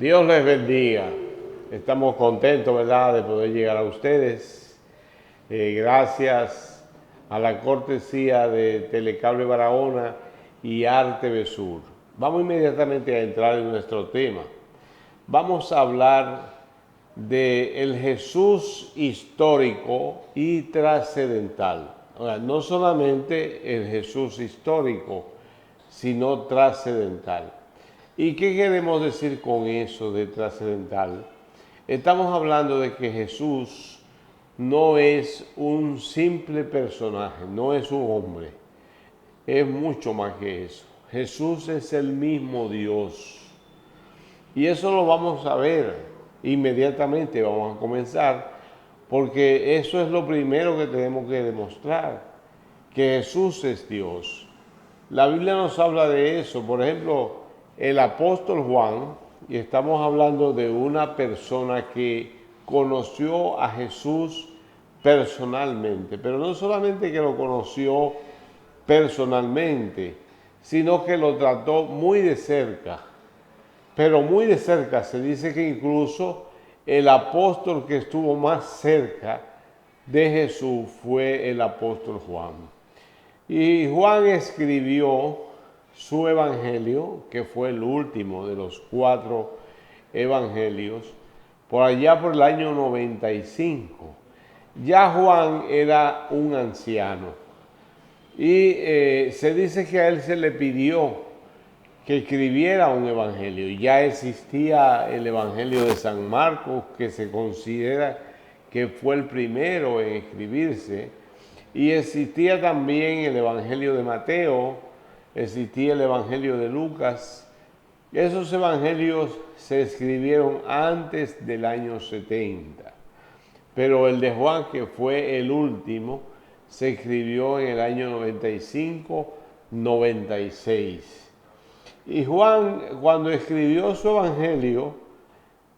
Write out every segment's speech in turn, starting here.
Dios les bendiga. Estamos contentos, ¿verdad?, de poder llegar a ustedes. Gracias a la cortesía de Telecable Barahona y ArTV Sur. Vamos inmediatamente a entrar en nuestro tema. Vamos a hablar del Jesús histórico y trascendental. Ahora, no solamente el Jesús histórico, sino trascendental. ¿Y qué queremos decir con eso de trascendental? Estamos hablando de que Jesús no es un simple personaje, no es un hombre, es mucho más que eso. Jesús es el mismo Dios. Y eso lo vamos a ver inmediatamente, vamos a comenzar, porque eso es lo primero que tenemos que demostrar, que Jesús es Dios. La Biblia nos habla de eso. Por ejemplo, el apóstol Juan, y estamos hablando de una persona que conoció a Jesús personalmente, pero no solamente que lo conoció personalmente, sino que lo trató muy de cerca. Pero muy de cerca, se dice que incluso el apóstol que estuvo más cerca de Jesús fue el apóstol Juan. Y Juan escribió su evangelio, que fue el último de los 4 evangelios, por allá por el año 95. Ya Juan era un anciano y se dice que a él se le pidió que escribiera un evangelio. Ya existía el evangelio de San Marcos, que se considera que fue el primero en escribirse, y existía también el evangelio de Mateo, existía el evangelio de Lucas. Esos evangelios se escribieron antes del año 70, pero el de Juan, que fue el último, se escribió en el año 95-96. Y Juan, cuando escribió su evangelio,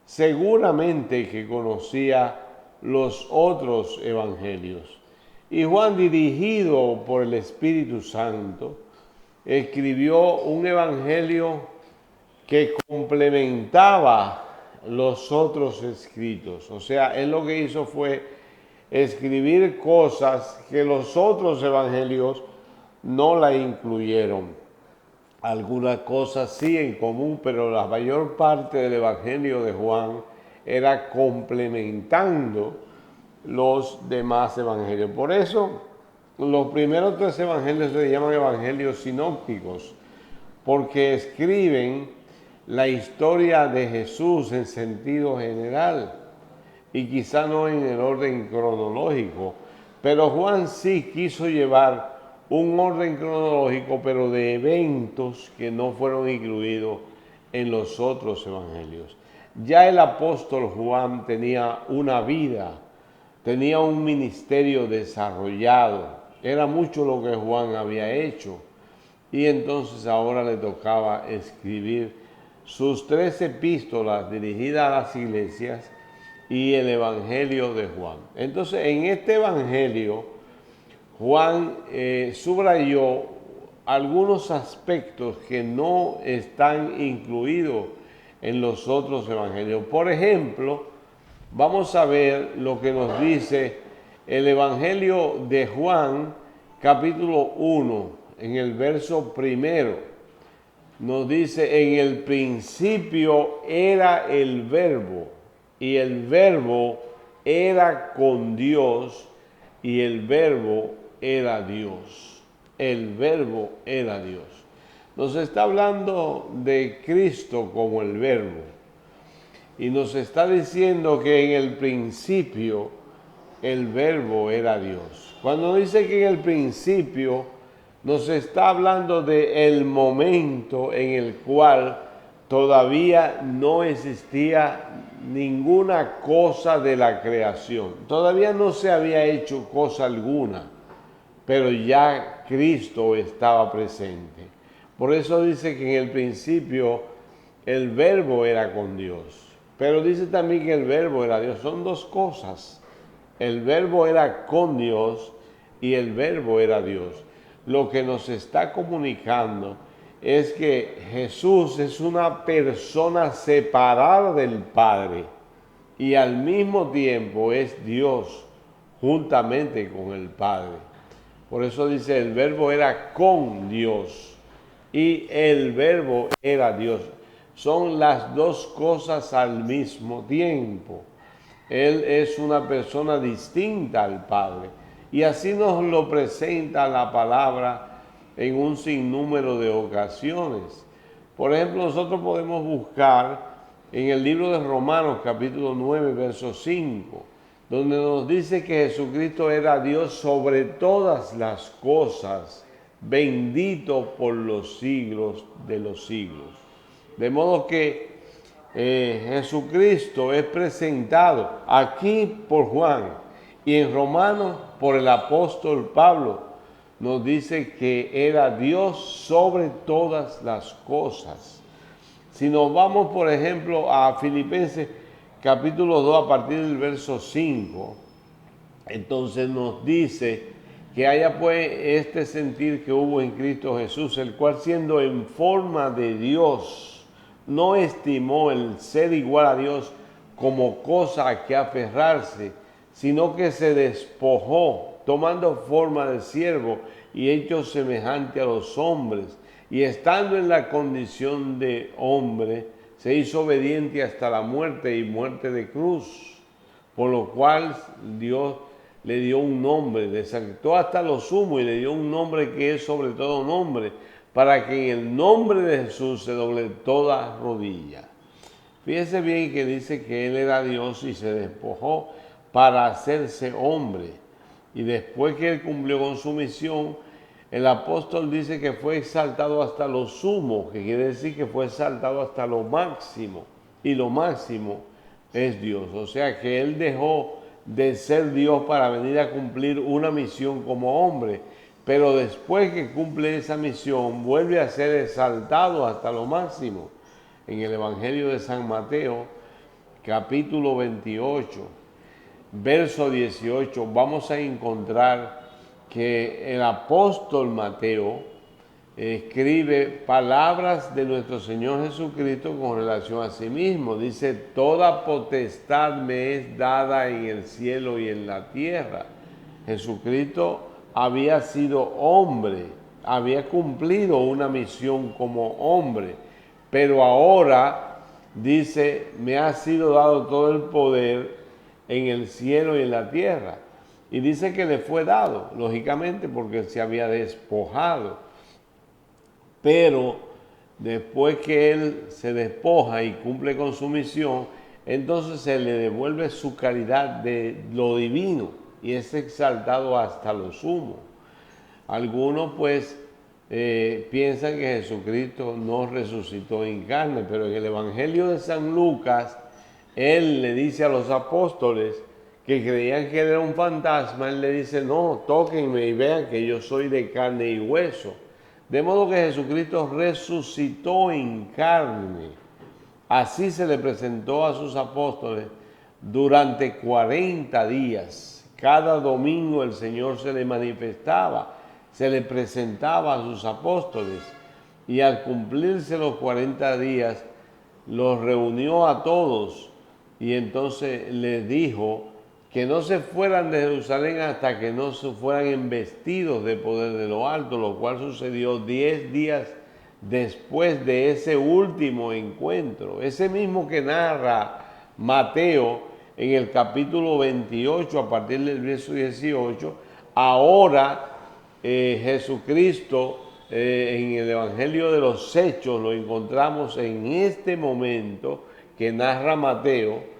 seguramente que conocía los otros evangelios. Y Juan, dirigido por el Espíritu Santo, escribió un evangelio que complementaba los otros escritos. O sea, él lo que hizo fue escribir cosas que los otros evangelios no la incluyeron. Algunas cosas sí en común, pero la mayor parte del evangelio de Juan era complementando los demás evangelios. Por eso, los primeros 3 evangelios se llaman evangelios sinópticos, porque escriben la historia de Jesús en sentido general y quizá no en el orden cronológico, pero Juan sí quiso llevar un orden cronológico, pero de eventos que no fueron incluidos en los otros evangelios. Ya el apóstol Juan tenía una vida, tenía un ministerio desarrollado, era mucho lo que Juan había hecho, y entonces ahora le tocaba escribir sus 3 epístolas dirigidas a las iglesias y el evangelio de Juan. Entonces, en este evangelio, Juan subrayó algunos aspectos que no están incluidos en los otros evangelios. Por ejemplo, vamos a ver lo que nos dice el evangelio de Juan, capítulo 1, en el verso 1. Nos dice: en el principio era el verbo, y el verbo era con Dios, y el verbo era Dios. El verbo era Dios. Nos está hablando de Cristo como el verbo. Y nos está diciendo que en el principio el verbo era Dios. Cuando dice que en el principio, nos está hablando de el momento en el cual todavía no existía ninguna cosa de la creación. Todavía no se había hecho cosa alguna, pero ya Cristo estaba presente. Por eso dice que en el principio el verbo era con Dios. Pero dice también que el verbo era Dios. Son 2 cosas. El verbo era con Dios y el verbo era Dios. Lo que nos está comunicando es que Jesús es una persona separada del Padre y al mismo tiempo es Dios juntamente con el Padre. Por eso dice, el verbo era con Dios y el verbo era Dios. Son las dos cosas al mismo tiempo. Él es una persona distinta al Padre. Y así nos lo presenta la palabra en un sinnúmero de ocasiones. Por ejemplo, nosotros podemos buscar en el libro de Romanos capítulo 9, verso 5, donde nos dice que Jesucristo era Dios sobre todas las cosas, bendito por los siglos de los siglos. De modo que Jesucristo es presentado aquí por Juan y en Romanos por el apóstol Pablo. Nos dice que era Dios sobre todas las cosas. Si nos vamos, por ejemplo, a Filipenses capítulo 2 a partir del verso 5, entonces nos dice que haya pues este sentir que hubo en Cristo Jesús, el cual siendo en forma de Dios, no estimó el ser igual a Dios como cosa a que aferrarse, sino que se despojó, tomando forma de siervo y hecho semejante a los hombres, y estando en la condición de hombre, se hizo obediente hasta la muerte y muerte de cruz, por lo cual Dios le dio un nombre, le exaltó hasta lo sumo y le dio un nombre que es sobre todo nombre, para que en el nombre de Jesús se doble toda rodilla. Fíjese bien que dice que Él era Dios y se despojó para hacerse hombre. Y después que Él cumplió con su misión, el apóstol dice que fue exaltado hasta lo sumo, que quiere decir que fue exaltado hasta lo máximo. Y lo máximo es Dios. O sea que Él dejó de ser Dios para venir a cumplir una misión como hombre. Pero después que cumple esa misión, vuelve a ser exaltado hasta lo máximo. En el Evangelio de San Mateo, capítulo 28, verso 18, vamos a encontrar que el apóstol Mateo escribe palabras de nuestro Señor Jesucristo con relación a sí mismo. Dice, toda potestad me es dada en el cielo y en la tierra. Jesucristo había sido hombre, había cumplido una misión como hombre, pero ahora dice, me ha sido dado todo el poder en el cielo y en la tierra. Y dice que le fue dado, lógicamente, porque se había despojado. Pero después que él se despoja y cumple con su misión, entonces se le devuelve su calidad de lo divino y es exaltado hasta lo sumo. Algunos pues piensan que Jesucristo no resucitó en carne, pero en el Evangelio de San Lucas, él le dice a los apóstoles que creían que él era un fantasma, él le dice, no, tóquenme y vean que yo soy de carne y hueso. De modo que Jesucristo resucitó en carne. Así se le presentó a sus apóstoles durante 40 días. Cada domingo el Señor se le manifestaba, se le presentaba a sus apóstoles. Y al cumplirse los 40 días, los reunió a todos y entonces les dijo que no se fueran de Jerusalén hasta que no se fueran investidos de poder de lo alto, lo cual sucedió 10 días después de ese último encuentro, ese mismo que narra Mateo en el capítulo 28 a partir del verso 18. Ahora Jesucristo en el Evangelio de los Hechos lo encontramos en este momento que narra Mateo,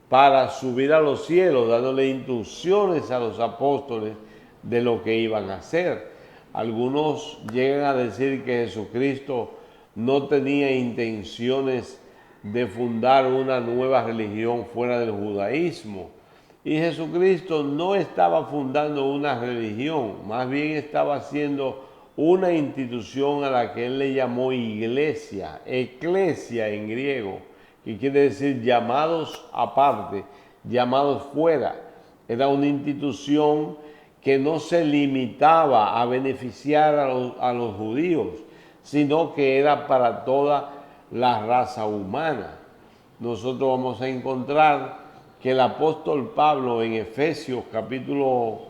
para subir a los cielos, dándole instrucciones a los apóstoles de lo que iban a hacer. Algunos llegan a decir que Jesucristo no tenía intenciones de fundar una nueva religión fuera del judaísmo. Y Jesucristo no estaba fundando una religión, más bien estaba haciendo una institución a la que él le llamó iglesia, eclesia en griego, que quiere decir llamados aparte, llamados fuera. Era una institución que no se limitaba a beneficiar a los judíos, sino que era para toda la raza humana. Nosotros vamos a encontrar que el apóstol Pablo en Efesios capítulo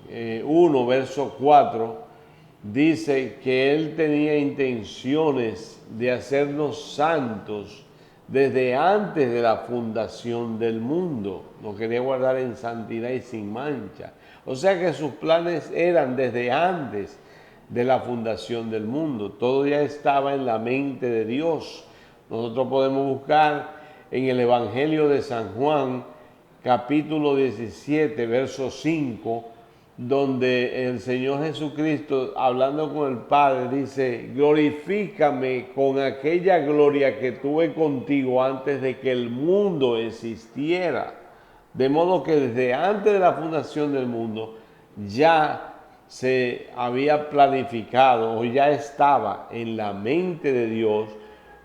1, verso 4, dice que él tenía intenciones de hacernos santos desde antes de la fundación del mundo. Nos quería guardar en santidad y sin mancha. O sea que sus planes eran desde antes de la fundación del mundo. Todo ya estaba en la mente de Dios. Nosotros podemos buscar en el Evangelio de San Juan, capítulo 17, verso 5, donde el Señor Jesucristo, hablando con el Padre, dice: glorifícame con aquella gloria que tuve contigo antes de que el mundo existiera. De modo que desde antes de la fundación del mundo ya se había planificado o ya estaba en la mente de Dios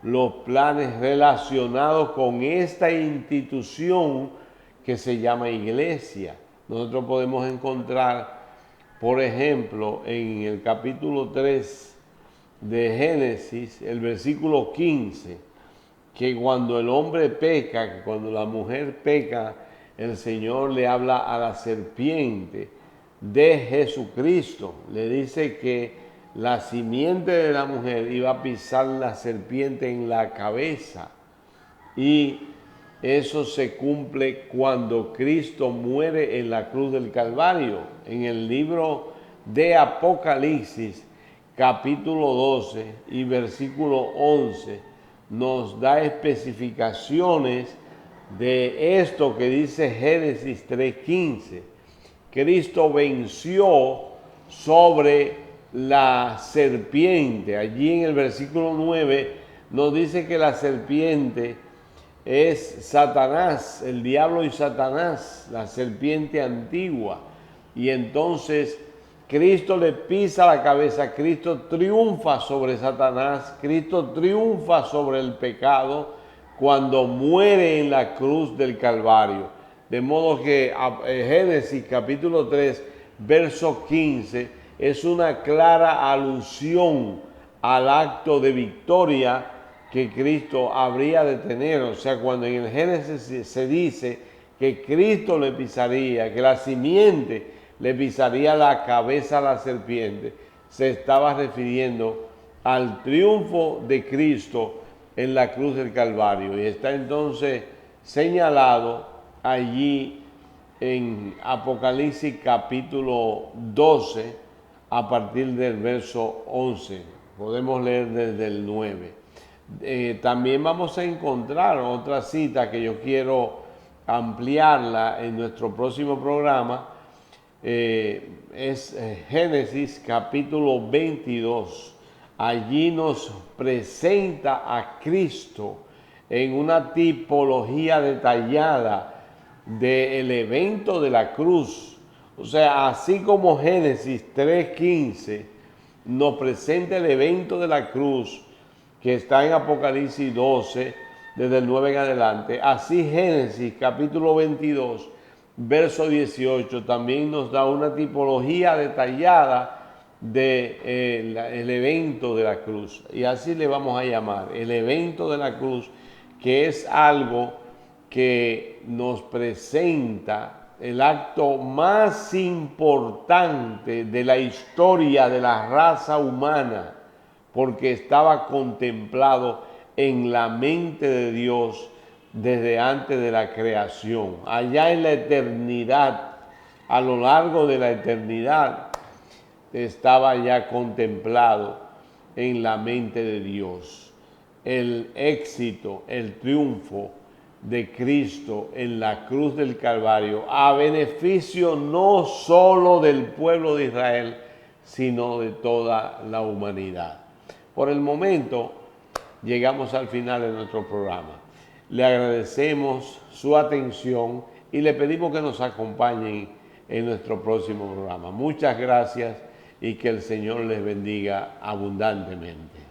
los planes relacionados con esta institución que se llama iglesia. Nosotros podemos encontrar, por ejemplo, en el capítulo 3 de Génesis, el versículo 15, que cuando el hombre peca, que cuando la mujer peca, el Señor le habla a la serpiente de Jesucristo. Le dice que la simiente de la mujer iba a pisar la serpiente en la cabeza. Y eso se cumple cuando Cristo muere en la cruz del Calvario. En el libro de Apocalipsis, capítulo 12 y versículo 11, nos da especificaciones de esto que dice Génesis 3:15. Cristo venció sobre la serpiente. Allí en el versículo 9 nos dice que la serpiente es Satanás, el diablo y Satanás, la serpiente antigua. Y entonces Cristo le pisa la cabeza, Cristo triunfa sobre Satanás, Cristo triunfa sobre el pecado cuando muere en la cruz del Calvario. De modo que Génesis capítulo 3, verso 15, es una clara alusión al acto de victoria que Cristo habría de tener. O sea, cuando en el Génesis se dice que Cristo le pisaría, que la simiente le pisaría la cabeza a la serpiente, se estaba refiriendo al triunfo de Cristo en la cruz del Calvario. Y está entonces señalado allí en Apocalipsis capítulo 12, a partir del verso 11. Podemos leer desde el 9. También vamos a encontrar otra cita que yo quiero ampliarla en nuestro próximo programa. Es Génesis capítulo 22. Allí nos presenta a Cristo en una tipología detallada del evento de la cruz. O sea, así como Génesis 3:15 nos presenta el evento de la cruz, que está en Apocalipsis 12, desde el 9 en adelante, así Génesis capítulo 22, verso 18, también nos da una tipología detallada del evento de la cruz. Y así le vamos a llamar, el evento de la cruz, que es algo que nos presenta el acto más importante de la historia de la raza humana, porque estaba contemplado en la mente de Dios desde antes de la creación. Allá en la eternidad, a lo largo de la eternidad, estaba ya contemplado en la mente de Dios el éxito, el triunfo de Cristo en la cruz del Calvario, a beneficio no solo del pueblo de Israel, sino de toda la humanidad. Por el momento, llegamos al final de nuestro programa. Le agradecemos su atención y le pedimos que nos acompañen en nuestro próximo programa. Muchas gracias y que el Señor les bendiga abundantemente.